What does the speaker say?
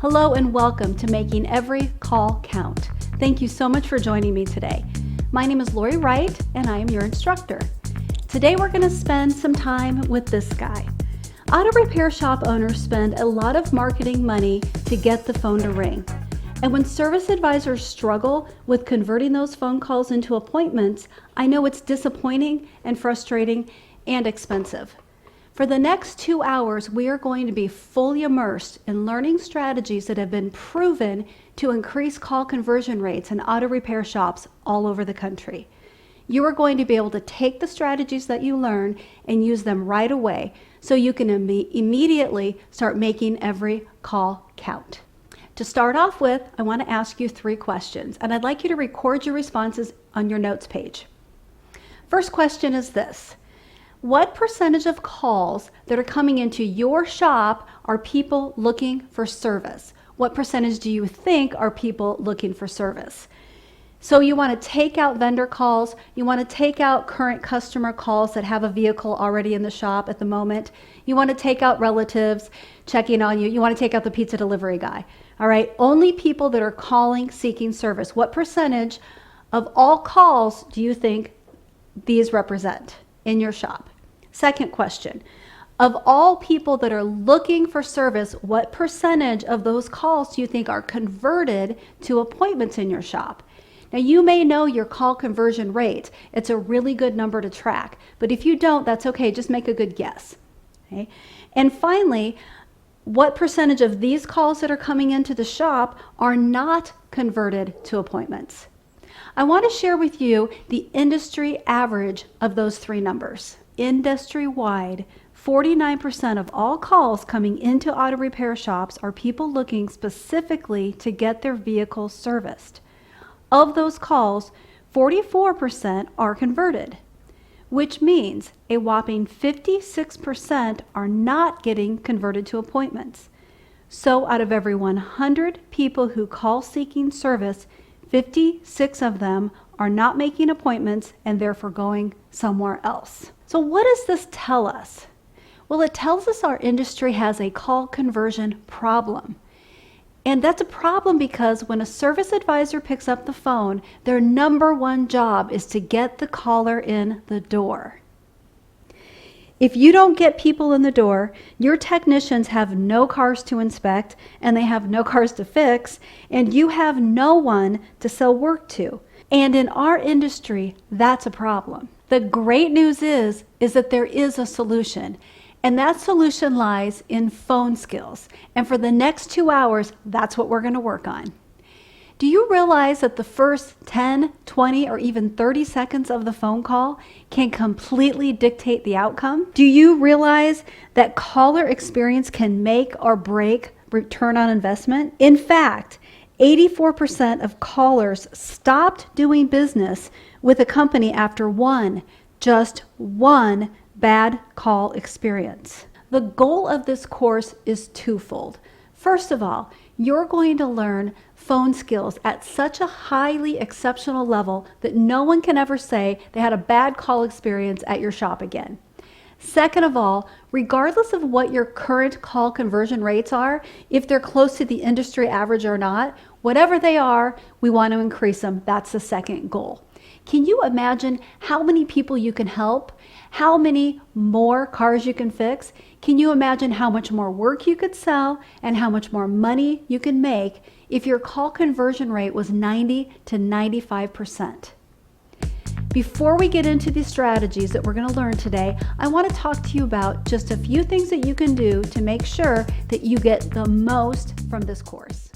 Hello and welcome to Making Every Call Count. Thank you so much for joining me today. My name is Lori Wright and I am your instructor. Today we're going to spend some time with this guy. Auto repair shop owners spend a lot of marketing money to get the phone to ring. And when service advisors struggle with converting those phone calls into appointments, I know it's disappointing and frustrating and expensive. For the next 2 hours, we are going to be fully immersed in learning strategies that have been proven to increase call conversion rates in auto repair shops all over the country. You are going to be able to take the strategies that you learn and use them right away so you can immediately start making every call count. To start off with, I want to ask you 3 questions, and I'd like you to record your responses on your notes page. First question is this. What percentage of calls that are coming into your shop are people looking for service? What percentage do you think are people looking for service? So you want to take out vendor calls, you want to take out current customer calls that have a vehicle already in the shop at the moment, you want to take out relatives checking on you, you want to take out the pizza delivery guy. All right, only people that are calling seeking service. What percentage of all calls do you think these represent in your shop? Second question, of all people that are looking for service, what percentage of those calls do you think are converted to appointments in your shop? Now you may know your call conversion rate. It's a really good number to track, but if you don't, that's okay, just make a good guess. Okay? And finally, what percentage of these calls that are coming into the shop are not converted to appointments? I want to share with you the industry average of those 3 numbers. Industry-wide, 49% of all calls coming into auto repair shops are people looking specifically to get their vehicle serviced. Of those calls, 44% are converted, which means a whopping 56% are not getting converted to appointments. So out of every 100 people who call seeking service, 56 of them are not making appointments and therefore going somewhere else. So what does this tell us? Well, it tells us our industry has a call conversion problem. And that's a problem because when a service advisor picks up the phone, their number one job is to get the caller in the door. If you don't get people in the door, your technicians have no cars to inspect and they have no cars to fix, and you have no one to sell work to. And in our industry, that's a problem. The great news is that there is a solution. And that solution lies in phone skills. And for the next 2 hours, that's what we're going to work on. Do you realize that the first 10, 20, or even 30 seconds of the phone call can completely dictate the outcome? Do you realize that caller experience can make or break return on investment? In fact, 84% of callers stopped doing business with a company after just one bad call experience. The goal of this course is twofold. First of all, you're going to learn phone skills at such a highly exceptional level that no one can ever say they had a bad call experience at your shop again. Second of all, regardless of what your current call conversion rates are, if they're close to the industry average or not, whatever they are, we want to increase them. That's the second goal. Can you imagine how many people you can help? How many more cars you can fix? Can you imagine how much more work you could sell and how much more money you can make if your call conversion rate was 90 to 95%? Before we get into the strategies that we're going to learn today, I want to talk to you about just a few things that you can do to make sure that you get the most from this course.